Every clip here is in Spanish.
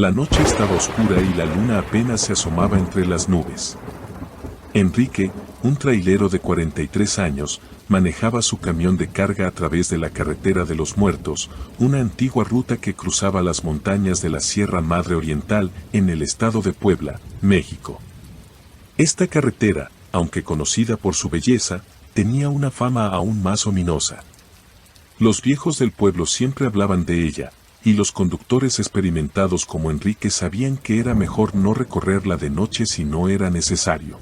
La noche estaba oscura y la luna apenas se asomaba entre las nubes. Enrique, un trailero de 43 años, manejaba su camión de carga a través de la carretera de los Muertos, una antigua ruta que cruzaba las montañas de la Sierra Madre Oriental en el estado de Puebla, México. Esta carretera, aunque conocida por su belleza, tenía una fama aún más ominosa. Los viejos del pueblo siempre hablaban de ella, y los conductores experimentados como Enrique sabían que era mejor no recorrerla de noche si no era necesario.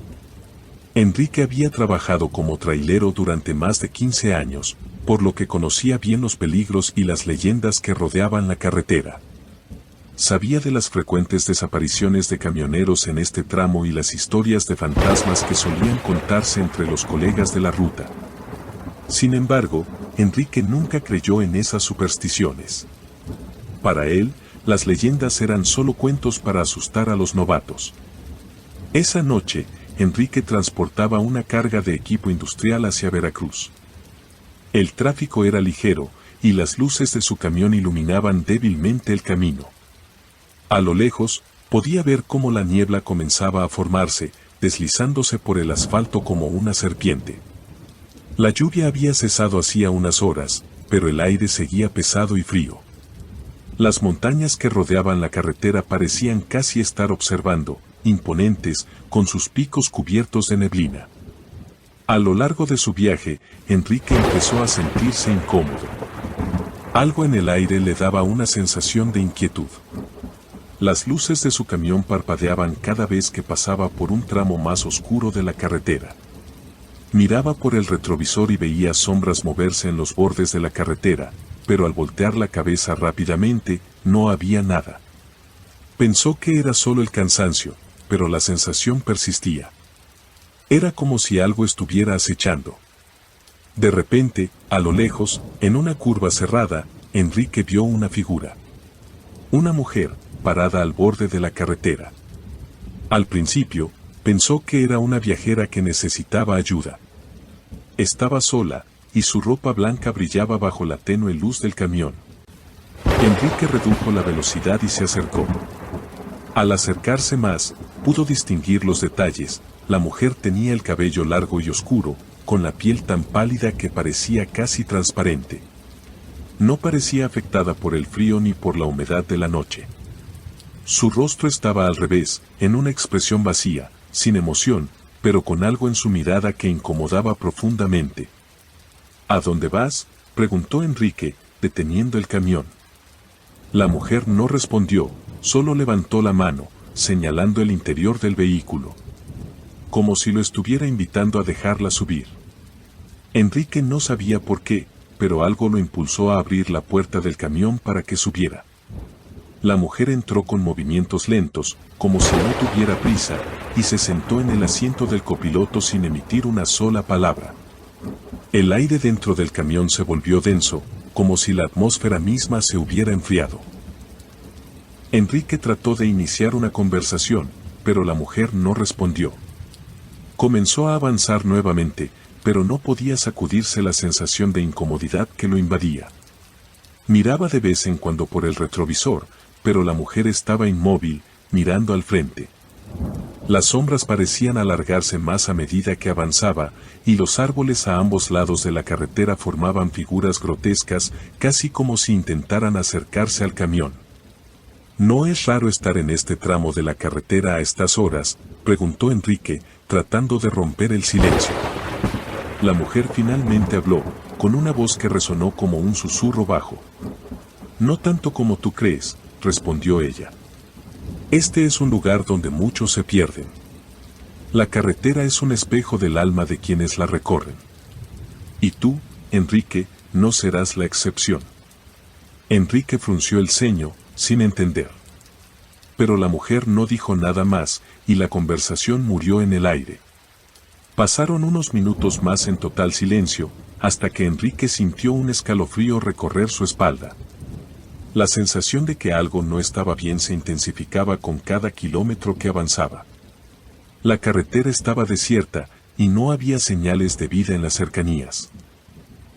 Enrique había trabajado como trailero durante más de 15 años, por lo que conocía bien los peligros y las leyendas que rodeaban la carretera. Sabía de las frecuentes desapariciones de camioneros en este tramo y las historias de fantasmas que solían contarse entre los colegas de la ruta. Sin embargo, Enrique nunca creyó en esas supersticiones. Para él, las leyendas eran solo cuentos para asustar a los novatos. Esa noche, Enrique transportaba una carga de equipo industrial hacia Veracruz. El tráfico era ligero, y las luces de su camión iluminaban débilmente el camino. A lo lejos, podía ver cómo la niebla comenzaba a formarse, deslizándose por el asfalto como una serpiente. La lluvia había cesado hacía unas horas, pero el aire seguía pesado y frío. Las montañas que rodeaban la carretera parecían casi estar observando, imponentes, con sus picos cubiertos de neblina. A lo largo de su viaje, Enrique empezó a sentirse incómodo. Algo en el aire le daba una sensación de inquietud. Las luces de su camión parpadeaban cada vez que pasaba por un tramo más oscuro de la carretera. Miraba por el retrovisor y veía sombras moverse en los bordes de la carretera, pero al voltear la cabeza rápidamente, no había nada. Pensó que era solo el cansancio, pero la sensación persistía. Era como si algo estuviera acechando. De repente, a lo lejos, en una curva cerrada, Enrique vio una figura. Una mujer, parada al borde de la carretera. Al principio, pensó que era una viajera que necesitaba ayuda. Estaba sola, y su ropa blanca brillaba bajo la tenue luz del camión. Enrique redujo la velocidad y se acercó. Al acercarse más, pudo distinguir los detalles. La mujer tenía el cabello largo y oscuro, con la piel tan pálida que parecía casi transparente. No parecía afectada por el frío ni por la humedad de la noche. Su rostro estaba al revés, en una expresión vacía, sin emoción, pero con algo en su mirada que incomodaba profundamente. ¿A dónde vas?, preguntó Enrique, deteniendo el camión. La mujer no respondió, solo levantó la mano, señalando el interior del vehículo, como si lo estuviera invitando a dejarla subir. Enrique no sabía por qué, pero algo lo impulsó a abrir la puerta del camión para que subiera. La mujer entró con movimientos lentos, como si no tuviera prisa, y se sentó en el asiento del copiloto sin emitir una sola palabra. El aire dentro del camión se volvió denso, como si la atmósfera misma se hubiera enfriado. Enrique trató de iniciar una conversación, pero la mujer no respondió. Comenzó a avanzar nuevamente, pero no podía sacudirse la sensación de incomodidad que lo invadía. Miraba de vez en cuando por el retrovisor, pero la mujer estaba inmóvil, mirando al frente. Las sombras parecían alargarse más a medida que avanzaba, y los árboles a ambos lados de la carretera formaban figuras grotescas, casi como si intentaran acercarse al camión. ¿No es raro estar en este tramo de la carretera a estas horas?, preguntó Enrique, tratando de romper el silencio. La mujer finalmente habló, con una voz que resonó como un susurro bajo. No tanto como tú crees, respondió ella. Este es un lugar donde muchos se pierden. La carretera es un espejo del alma de quienes la recorren. Y tú, Enrique, no serás la excepción. Enrique frunció el ceño, sin entender. Pero la mujer no dijo nada más, y la conversación murió en el aire. Pasaron unos minutos más en total silencio, hasta que Enrique sintió un escalofrío recorrer su espalda. La sensación de que algo no estaba bien se intensificaba con cada kilómetro que avanzaba. La carretera estaba desierta, y no había señales de vida en las cercanías.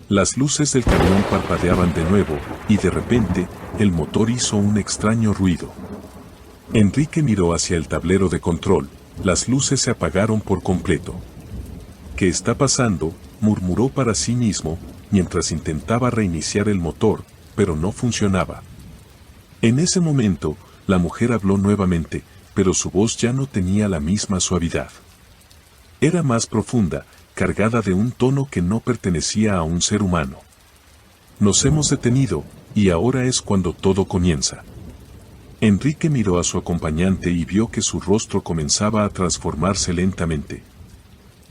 Las luces del camión parpadeaban de nuevo, y de repente, el motor hizo un extraño ruido. Enrique miró hacia el tablero de control, las luces se apagaron por completo. ¿Qué está pasando?, murmuró para sí mismo, mientras intentaba reiniciar el motor, pero no funcionaba. En ese momento, la mujer habló nuevamente, pero su voz ya no tenía la misma suavidad. Era más profunda, cargada de un tono que no pertenecía a un ser humano. Nos hemos detenido, y ahora es cuando todo comienza. Enrique miró a su acompañante y vio que su rostro comenzaba a transformarse lentamente.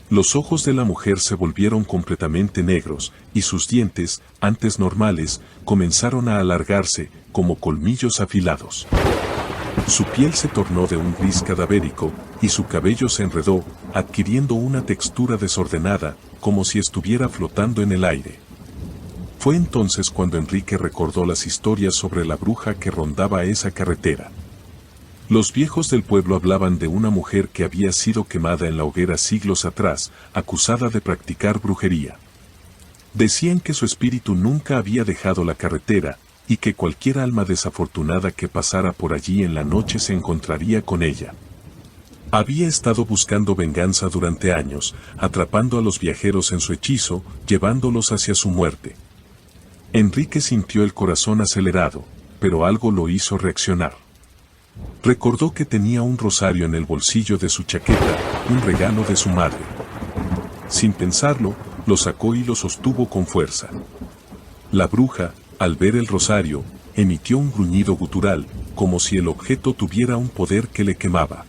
Los ojos de la mujer se volvieron completamente negros, y sus dientes, antes normales, comenzaron a alargarse, como colmillos afilados. Su piel se tornó de un gris cadavérico, y su cabello se enredó, adquiriendo una textura desordenada, como si estuviera flotando en el aire. Fue entonces cuando Enrique recordó las historias sobre la bruja que rondaba esa carretera. Los viejos del pueblo hablaban de una mujer que había sido quemada en la hoguera siglos atrás, acusada de practicar brujería. Decían que su espíritu nunca había dejado la carretera, y que cualquier alma desafortunada que pasara por allí en la noche se encontraría con ella. Había estado buscando venganza durante años, atrapando a los viajeros en su hechizo, llevándolos hacia su muerte. Enrique sintió el corazón acelerado, pero algo lo hizo reaccionar. Recordó que tenía un rosario en el bolsillo de su chaqueta, un regalo de su madre. Sin pensarlo, lo sacó y lo sostuvo con fuerza. La bruja, al ver el rosario, emitió un gruñido gutural, como si el objeto tuviera un poder que le quemaba.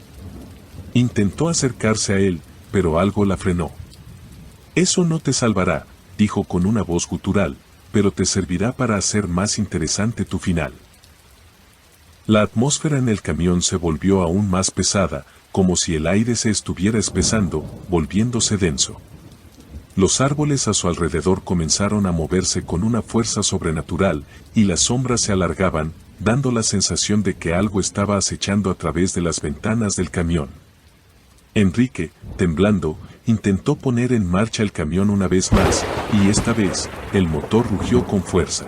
Intentó acercarse a él, pero algo la frenó. «Eso no te salvará», dijo con una voz gutural, «pero te servirá para hacer más interesante tu final». La atmósfera en el camión se volvió aún más pesada, como si el aire se estuviera espesando, volviéndose denso. Los árboles a su alrededor comenzaron a moverse con una fuerza sobrenatural, y las sombras se alargaban, dando la sensación de que algo estaba acechando a través de las ventanas del camión. Enrique, temblando, intentó poner en marcha el camión una vez más, y esta vez, el motor rugió con fuerza.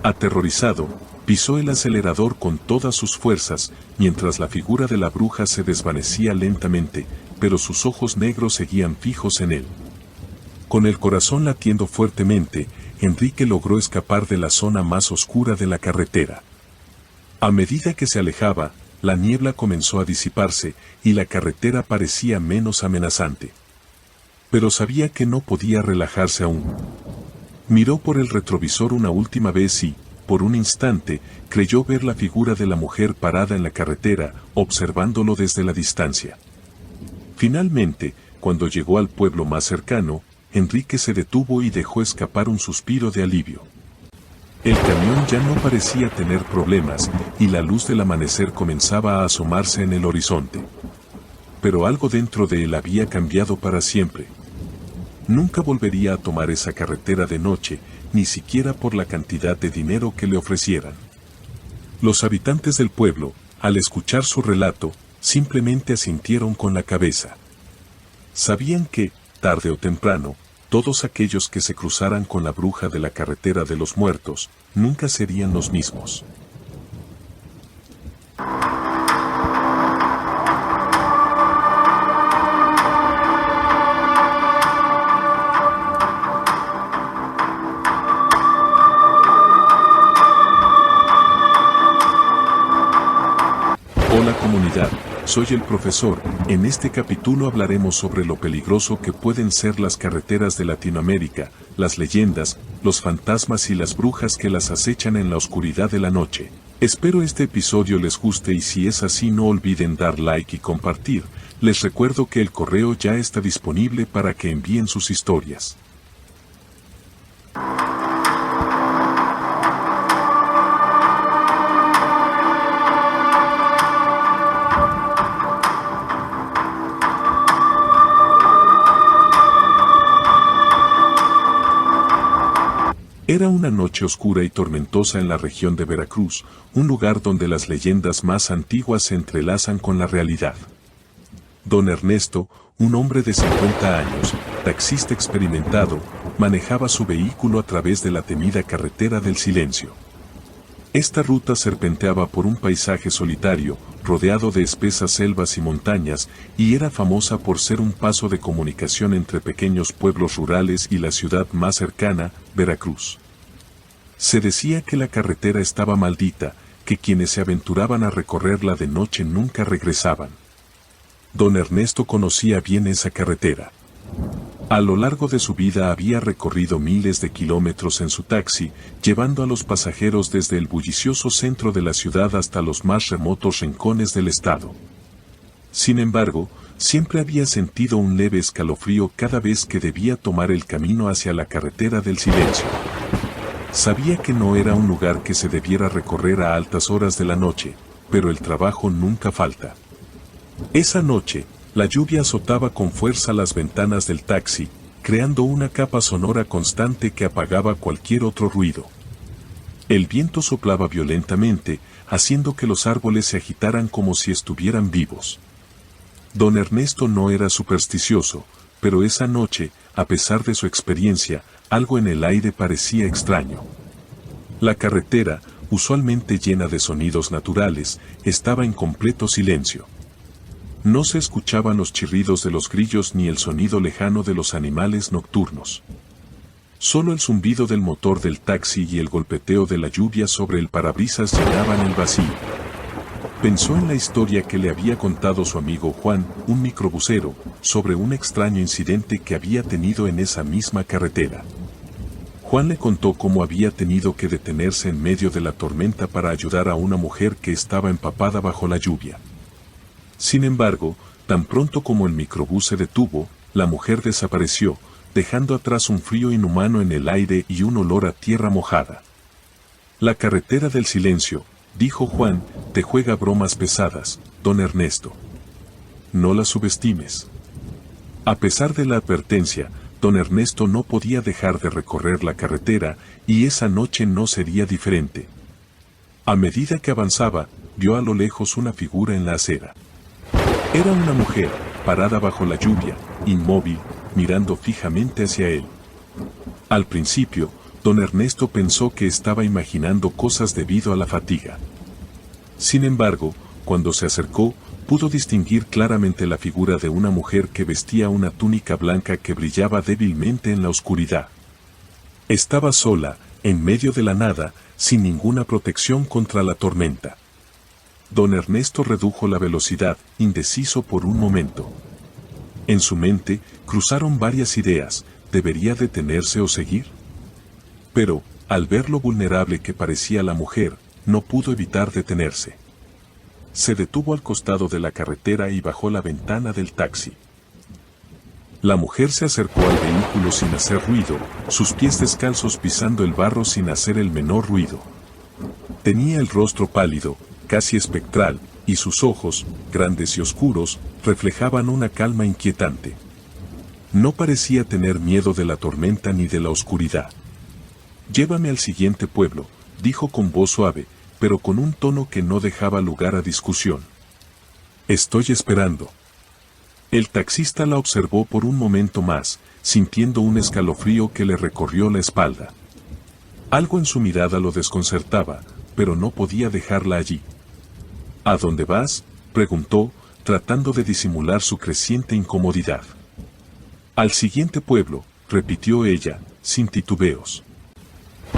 Aterrorizado, pisó el acelerador con todas sus fuerzas, mientras la figura de la bruja se desvanecía lentamente, pero sus ojos negros seguían fijos en él. Con el corazón latiendo fuertemente, Enrique logró escapar de la zona más oscura de la carretera. A medida que se alejaba, la niebla comenzó a disiparse, y la carretera parecía menos amenazante. Pero sabía que no podía relajarse aún. Miró por el retrovisor una última vez y, por un instante, creyó ver la figura de la mujer parada en la carretera, observándolo desde la distancia. Finalmente, cuando llegó al pueblo más cercano, Enrique se detuvo y dejó escapar un suspiro de alivio. El camión ya no parecía tener problemas, y la luz del amanecer comenzaba a asomarse en el horizonte. Pero algo dentro de él había cambiado para siempre. Nunca volvería a tomar esa carretera de noche, ni siquiera por la cantidad de dinero que le ofrecieran. Los habitantes del pueblo, al escuchar su relato, simplemente asintieron con la cabeza. Sabían que, tarde o temprano, todos aquellos que se cruzaran con la bruja de la carretera de los muertos, nunca serían los mismos. Hola comunidad, soy el profesor. En este capítulo hablaremos sobre lo peligroso que pueden ser las carreteras de Latinoamérica, las leyendas, los fantasmas y las brujas que las acechan en la oscuridad de la noche. Espero este episodio les guste y si es así no olviden dar like y compartir. Les recuerdo que el correo ya está disponible para que envíen sus historias. Era una noche oscura y tormentosa en la región de Veracruz, un lugar donde las leyendas más antiguas se entrelazan con la realidad. Don Ernesto, un hombre de 50 años, taxista experimentado, manejaba su vehículo a través de la temida carretera del silencio. Esta ruta serpenteaba por un paisaje solitario, rodeado de espesas selvas y montañas, y era famosa por ser un paso de comunicación entre pequeños pueblos rurales y la ciudad más cercana, Veracruz. Se decía que la carretera estaba maldita, que quienes se aventuraban a recorrerla de noche nunca regresaban. Don Ernesto conocía bien esa carretera. A lo largo de su vida había recorrido miles de kilómetros en su taxi, llevando a los pasajeros desde el bullicioso centro de la ciudad hasta los más remotos rincones del estado. Sin embargo, siempre había sentido un leve escalofrío cada vez que debía tomar el camino hacia la carretera del silencio. Sabía que no era un lugar que se debiera recorrer a altas horas de la noche, pero el trabajo nunca falta. Esa noche, la lluvia azotaba con fuerza las ventanas del taxi, creando una capa sonora constante que apagaba cualquier otro ruido. El viento soplaba violentamente, haciendo que los árboles se agitaran como si estuvieran vivos. Don Ernesto no era supersticioso, pero esa noche, a pesar de su experiencia, algo en el aire parecía extraño. La carretera, usualmente llena de sonidos naturales, estaba en completo silencio. No se escuchaban los chirridos de los grillos ni el sonido lejano de los animales nocturnos. Solo el zumbido del motor del taxi y el golpeteo de la lluvia sobre el parabrisas llenaban el vacío. Pensó en la historia que le había contado su amigo Juan, un microbusero, sobre un extraño incidente que había tenido en esa misma carretera. Juan le contó cómo había tenido que detenerse en medio de la tormenta para ayudar a una mujer que estaba empapada bajo la lluvia. Sin embargo, tan pronto como el microbús se detuvo, la mujer desapareció, dejando atrás un frío inhumano en el aire y un olor a tierra mojada. La carretera del silencio, dijo Juan, te juega bromas pesadas, don Ernesto. No la subestimes. A pesar de la advertencia, don Ernesto no podía dejar de recorrer la carretera, y esa noche no sería diferente. A medida que avanzaba, vio a lo lejos una figura en la acera. Era una mujer, parada bajo la lluvia, inmóvil, mirando fijamente hacia él. Al principio, don Ernesto pensó que estaba imaginando cosas debido a la fatiga. Sin embargo, cuando se acercó, pudo distinguir claramente la figura de una mujer que vestía una túnica blanca que brillaba débilmente en la oscuridad. Estaba sola, en medio de la nada, sin ninguna protección contra la tormenta. Don Ernesto redujo la velocidad, indeciso por un momento. En su mente, cruzaron varias ideas, ¿debería detenerse o seguir? Pero, al ver lo vulnerable que parecía la mujer, no pudo evitar detenerse. Se detuvo al costado de la carretera y bajó la ventana del taxi. La mujer se acercó al vehículo sin hacer ruido, sus pies descalzos pisando el barro sin hacer el menor ruido. Tenía el rostro pálido, casi espectral, y sus ojos, grandes y oscuros, reflejaban una calma inquietante. No parecía tener miedo de la tormenta ni de la oscuridad. Llévame al siguiente pueblo, dijo con voz suave, pero con un tono que no dejaba lugar a discusión. Estoy esperando. El taxista la observó por un momento más, sintiendo un escalofrío que le recorrió la espalda. Algo en su mirada lo desconcertaba, pero no podía dejarla allí. ¿A dónde vas?, preguntó, tratando de disimular su creciente incomodidad. Al siguiente pueblo, repitió ella, sin titubeos.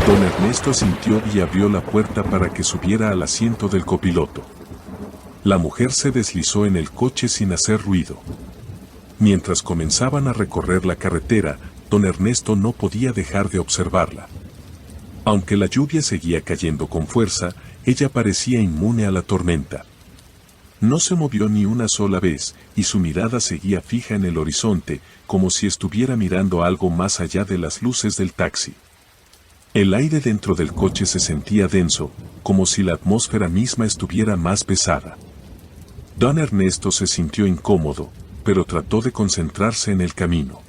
Don Ernesto asintió y abrió la puerta para que subiera al asiento del copiloto. La mujer se deslizó en el coche sin hacer ruido. Mientras comenzaban a recorrer la carretera, don Ernesto no podía dejar de observarla. Aunque la lluvia seguía cayendo con fuerza, ella parecía inmune a la tormenta. No se movió ni una sola vez, y su mirada seguía fija en el horizonte, como si estuviera mirando algo más allá de las luces del taxi. El aire dentro del coche se sentía denso, como si la atmósfera misma estuviera más pesada. Don Ernesto se sintió incómodo, pero trató de concentrarse en el camino.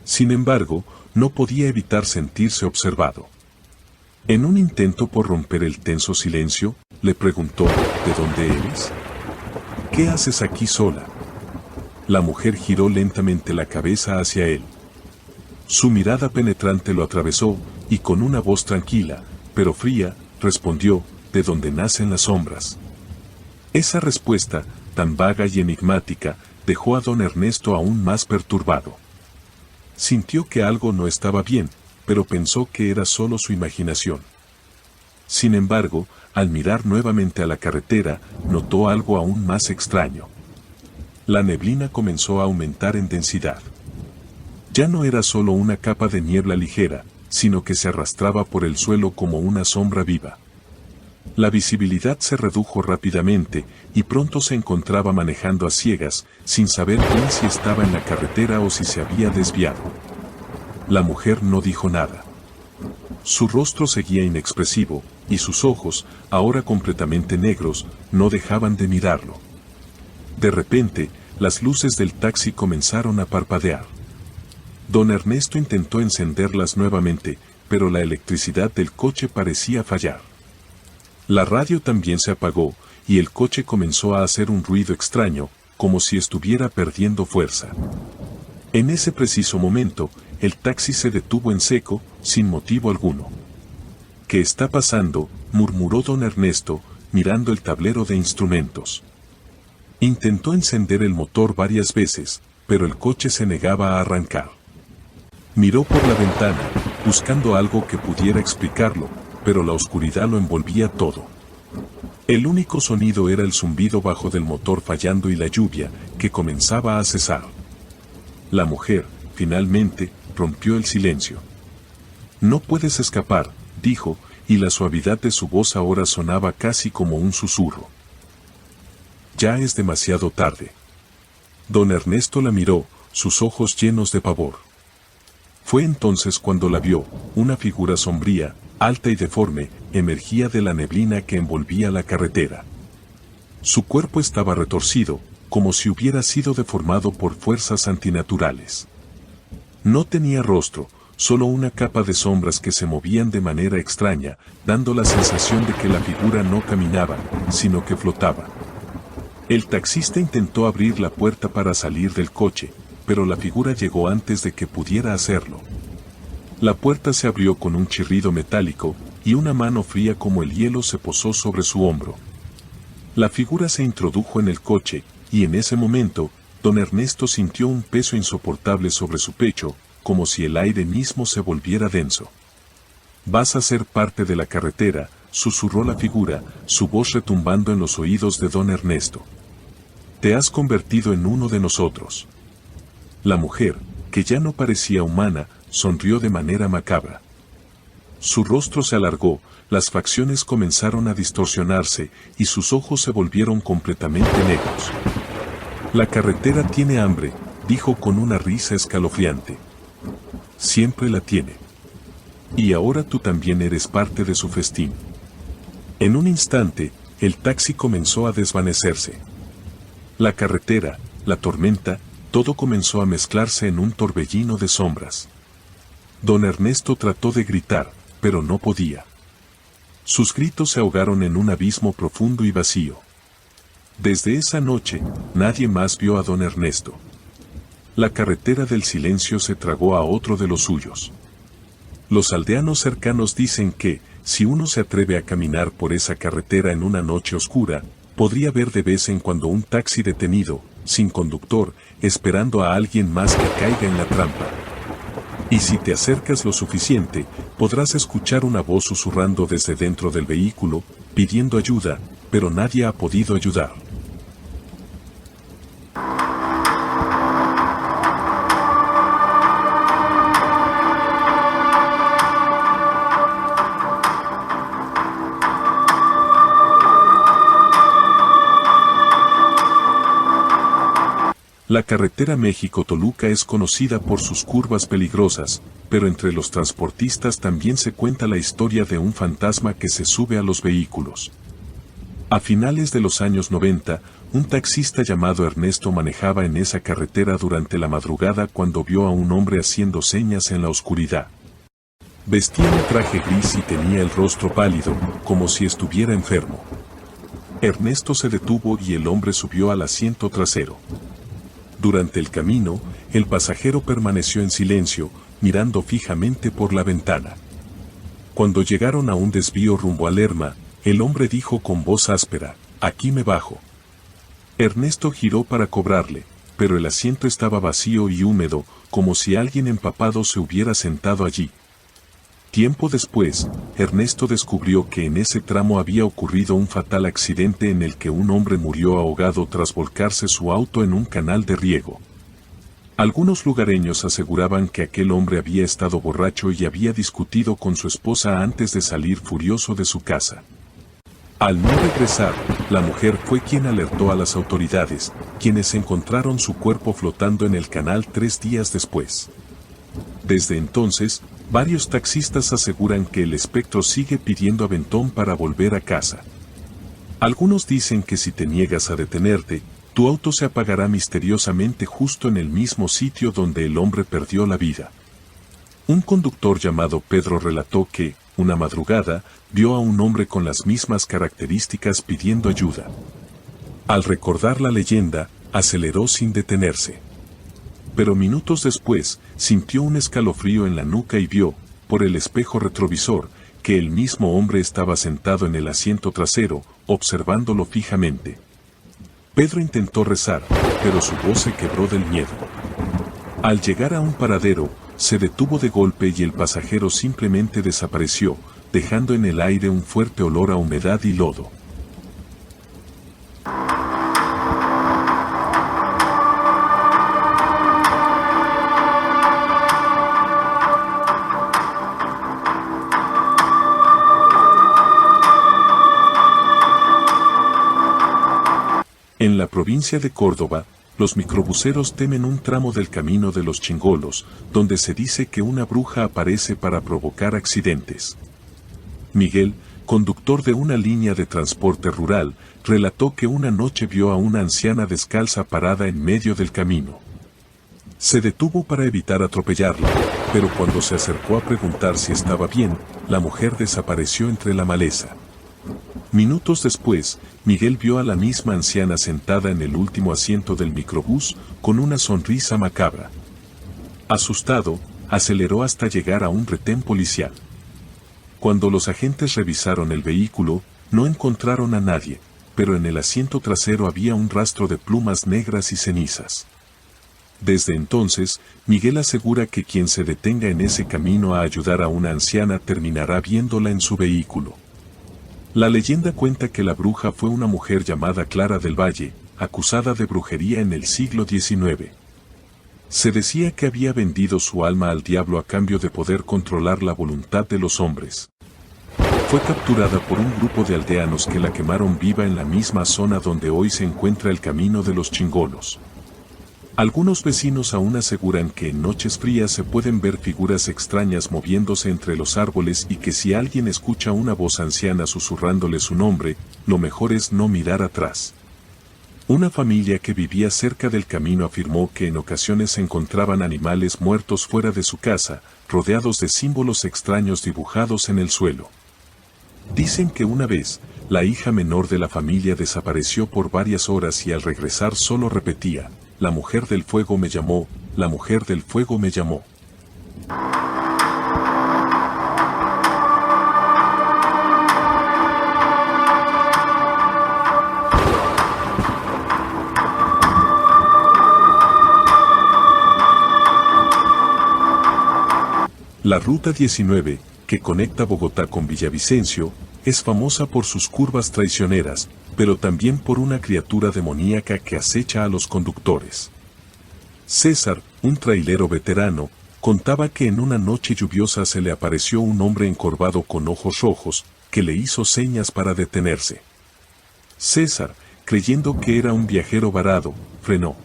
Sin embargo, no podía evitar sentirse observado. En un intento por romper el tenso silencio, le preguntó, ¿de dónde eres? ¿Qué haces aquí sola? La mujer giró lentamente la cabeza hacia él. Su mirada penetrante lo atravesó, y con una voz tranquila, pero fría, respondió, de donde nacen las sombras. Esa respuesta, tan vaga y enigmática, dejó a don Ernesto aún más perturbado. Sintió que algo no estaba bien, pero pensó que era solo su imaginación. Sin embargo, al mirar nuevamente a la carretera, notó algo aún más extraño. La neblina comenzó a aumentar en densidad. Ya no era solo una capa de niebla ligera, sino que se arrastraba por el suelo como una sombra viva. La visibilidad se redujo rápidamente, y pronto se encontraba manejando a ciegas, sin saber bien si estaba en la carretera o si se había desviado. La mujer no dijo nada. Su rostro seguía inexpresivo, y sus ojos, ahora completamente negros, no dejaban de mirarlo. De repente, las luces del taxi comenzaron a parpadear. Don Ernesto intentó encenderlas nuevamente, pero la electricidad del coche parecía fallar. La radio también se apagó, y el coche comenzó a hacer un ruido extraño, como si estuviera perdiendo fuerza. En ese preciso momento, el taxi se detuvo en seco, sin motivo alguno. ¿Qué está pasando?, murmuró don Ernesto, mirando el tablero de instrumentos. Intentó encender el motor varias veces, pero el coche se negaba a arrancar. Miró por la ventana, buscando algo que pudiera explicarlo, pero la oscuridad lo envolvía todo. El único sonido era el zumbido bajo del motor fallando y la lluvia, que comenzaba a cesar. La mujer, finalmente, rompió el silencio. «No puedes escapar», dijo, y la suavidad de su voz ahora sonaba casi como un susurro. «Ya es demasiado tarde». Don Ernesto la miró, sus ojos llenos de pavor. Fue entonces cuando la vio, una figura sombría, alta y deforme, emergía de la neblina que envolvía la carretera. Su cuerpo estaba retorcido, como si hubiera sido deformado por fuerzas antinaturales. No tenía rostro, solo una capa de sombras que se movían de manera extraña, dando la sensación de que la figura no caminaba, sino que flotaba. El taxista intentó abrir la puerta para salir del coche, pero la figura llegó antes de que pudiera hacerlo. La puerta se abrió con un chirrido metálico, y una mano fría como el hielo se posó sobre su hombro. La figura se introdujo en el coche, y en ese momento, don Ernesto sintió un peso insoportable sobre su pecho, como si el aire mismo se volviera denso. «Vas a ser parte de la carretera», susurró la figura, su voz retumbando en los oídos de don Ernesto. «Te has convertido en uno de nosotros». La mujer, que ya no parecía humana, sonrió de manera macabra. Su rostro se alargó, las facciones comenzaron a distorsionarse, y sus ojos se volvieron completamente negros. «La carretera tiene hambre», dijo con una risa escalofriante. «Siempre la tiene. Y ahora tú también eres parte de su festín». En un instante, el taxi comenzó a desvanecerse. La carretera, la tormenta, todo comenzó a mezclarse en un torbellino de sombras. Don Ernesto trató de gritar, pero no podía. Sus gritos se ahogaron en un abismo profundo y vacío. Desde esa noche, nadie más vio a don Ernesto. La carretera del silencio se tragó a otro de los suyos. Los aldeanos cercanos dicen que, si uno se atreve a caminar por esa carretera en una noche oscura, podría ver de vez en cuando un taxi detenido, sin conductor, esperando a alguien más que caiga en la trampa. Y si te acercas lo suficiente, podrás escuchar una voz susurrando desde dentro del vehículo, pidiendo ayuda, pero nadie ha podido ayudar. La carretera México-Toluca es conocida por sus curvas peligrosas, pero entre los transportistas también se cuenta la historia de un fantasma que se sube a los vehículos. A finales de los años 90, un taxista llamado Ernesto manejaba en esa carretera durante la madrugada cuando vio a un hombre haciendo señas en la oscuridad. Vestía un traje gris y tenía el rostro pálido, como si estuviera enfermo. Ernesto se detuvo y el hombre subió al asiento trasero. Durante el camino, el pasajero permaneció en silencio, mirando fijamente por la ventana. Cuando llegaron a un desvío rumbo a Lerma, el hombre dijo con voz áspera: aquí me bajo. Ernesto giró para cobrarle, pero el asiento estaba vacío y húmedo, como si alguien empapado se hubiera sentado allí. Tiempo después, Ernesto descubrió que en ese tramo había ocurrido un fatal accidente en el que un hombre murió ahogado tras volcarse su auto en un canal de riego. Algunos lugareños aseguraban que aquel hombre había estado borracho y había discutido con su esposa antes de salir furioso de su casa. Al no regresar, la mujer fue quien alertó a las autoridades, quienes encontraron su cuerpo flotando en el canal 3 días después. Desde entonces, varios taxistas aseguran que el espectro sigue pidiendo aventón para volver a casa. Algunos dicen que si te niegas a detenerte, tu auto se apagará misteriosamente justo en el mismo sitio donde el hombre perdió la vida. Un conductor llamado Pedro relató que, una madrugada, vio a un hombre con las mismas características pidiendo ayuda. Al recordar la leyenda, aceleró sin detenerse. Pero minutos después, sintió un escalofrío en la nuca y vio, por el espejo retrovisor, que el mismo hombre estaba sentado en el asiento trasero, observándolo fijamente. Pedro intentó rezar, pero su voz se quebró del miedo. Al llegar a un paradero, se detuvo de golpe y el pasajero simplemente desapareció, dejando en el aire un fuerte olor a humedad y lodo. En la provincia de Córdoba, los microbuseros temen un tramo del Camino de los Chingolos, donde se dice que una bruja aparece para provocar accidentes. Miguel, conductor de una línea de transporte rural, relató que una noche vio a una anciana descalza parada en medio del camino. Se detuvo para evitar atropellarla, pero cuando se acercó a preguntar si estaba bien, la mujer desapareció entre la maleza. Minutos después, Miguel vio a la misma anciana sentada en el último asiento del microbús, con una sonrisa macabra. Asustado, aceleró hasta llegar a un retén policial. Cuando los agentes revisaron el vehículo, no encontraron a nadie, pero en el asiento trasero había un rastro de plumas negras y cenizas. Desde entonces, Miguel asegura que quien se detenga en ese camino a ayudar a una anciana terminará viéndola en su vehículo. La leyenda cuenta que la bruja fue una mujer llamada Clara del Valle, acusada de brujería en el siglo XIX. Se decía que había vendido su alma al diablo a cambio de poder controlar la voluntad de los hombres. Fue capturada por un grupo de aldeanos que la quemaron viva en la misma zona donde hoy se encuentra el Camino de los Chingolos. Algunos vecinos aún aseguran que en noches frías se pueden ver figuras extrañas moviéndose entre los árboles y que si alguien escucha una voz anciana susurrándole su nombre, lo mejor es no mirar atrás. Una familia que vivía cerca del camino afirmó que en ocasiones se encontraban animales muertos fuera de su casa, rodeados de símbolos extraños dibujados en el suelo. Dicen que una vez, la hija menor de la familia desapareció por varias horas y al regresar solo repetía: "La mujer del fuego me llamó, la mujer del fuego me llamó". La Ruta 19, que conecta Bogotá con Villavicencio, es famosa por sus curvas traicioneras, pero también por una criatura demoníaca que acecha a los conductores. César, un trailero veterano, contaba que en una noche lluviosa se le apareció un hombre encorvado con ojos rojos, que le hizo señas para detenerse. César, creyendo que era un viajero varado, frenó.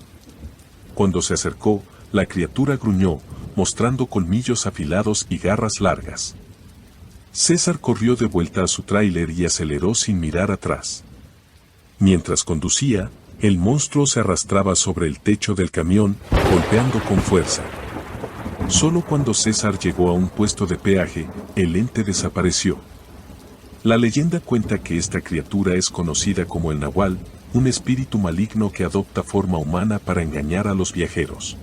Cuando se acercó, la criatura gruñó, mostrando colmillos afilados y garras largas. César corrió de vuelta a su tráiler y aceleró sin mirar atrás. Mientras conducía, el monstruo se arrastraba sobre el techo del camión, golpeando con fuerza. Solo cuando César llegó a un puesto de peaje, el ente desapareció. La leyenda cuenta que esta criatura es conocida como el Nahual, un espíritu maligno que adopta forma humana para engañar a los viajeros.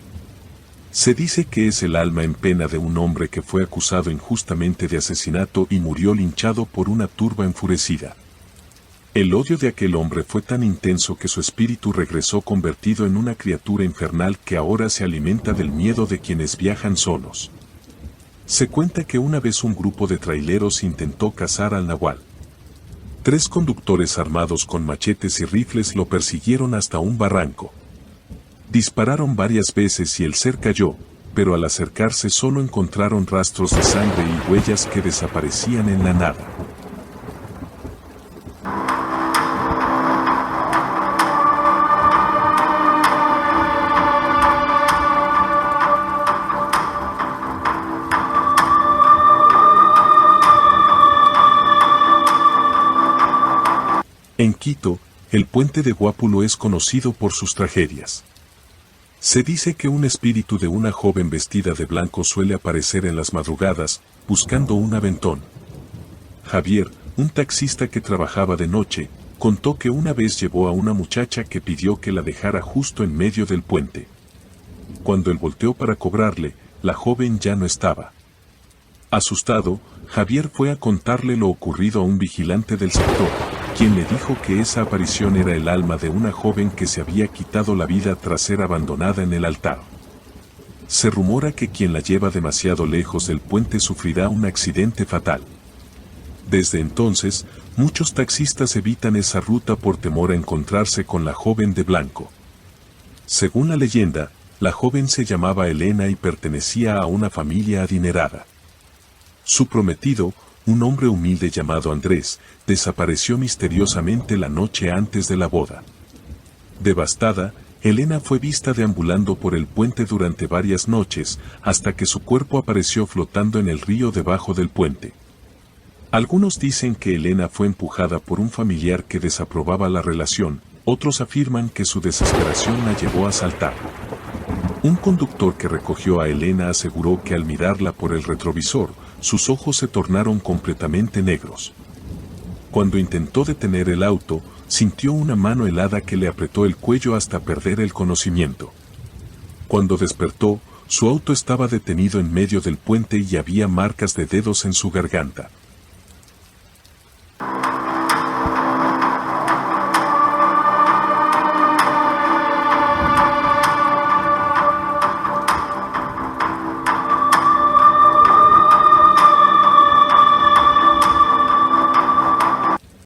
Se dice que es el alma en pena de un hombre que fue acusado injustamente de asesinato y murió linchado por una turba enfurecida. El odio de aquel hombre fue tan intenso que su espíritu regresó convertido en una criatura infernal que ahora se alimenta del miedo de quienes viajan solos. Se cuenta que una vez un grupo de traileros intentó cazar al nahual. 3 conductores armados con machetes y rifles lo persiguieron hasta un barranco. Dispararon varias veces y el ser cayó, pero al acercarse solo encontraron rastros de sangre y huellas que desaparecían en la nada. En Quito, el puente de Guápulo es conocido por sus tragedias. Se dice que un espíritu de una joven vestida de blanco suele aparecer en las madrugadas, buscando un aventón. Javier, un taxista que trabajaba de noche, contó que una vez llevó a una muchacha que pidió que la dejara justo en medio del puente. Cuando él volteó para cobrarle, la joven ya no estaba. Asustado, Javier fue a contarle lo ocurrido a un vigilante del sector, quien le dijo que esa aparición era el alma de una joven que se había quitado la vida tras ser abandonada en el altar. Se rumora que quien la lleva demasiado lejos del puente sufrirá un accidente fatal. Desde entonces, muchos taxistas evitan esa ruta por temor a encontrarse con la joven de blanco. Según la leyenda, la joven se llamaba Elena y pertenecía a una familia adinerada. Su prometido, un hombre humilde llamado Andrés, desapareció misteriosamente la noche antes de la boda. Devastada, Elena fue vista deambulando por el puente durante varias noches, hasta que su cuerpo apareció flotando en el río debajo del puente. Algunos dicen que Elena fue empujada por un familiar que desaprobaba la relación, otros afirman que su desesperación la llevó a saltar. Un conductor que recogió a Elena aseguró que al mirarla por el retrovisor, sus ojos se tornaron completamente negros. Cuando intentó detener el auto, sintió una mano helada que le apretó el cuello hasta perder el conocimiento. Cuando despertó, su auto estaba detenido en medio del puente y había marcas de dedos en su garganta.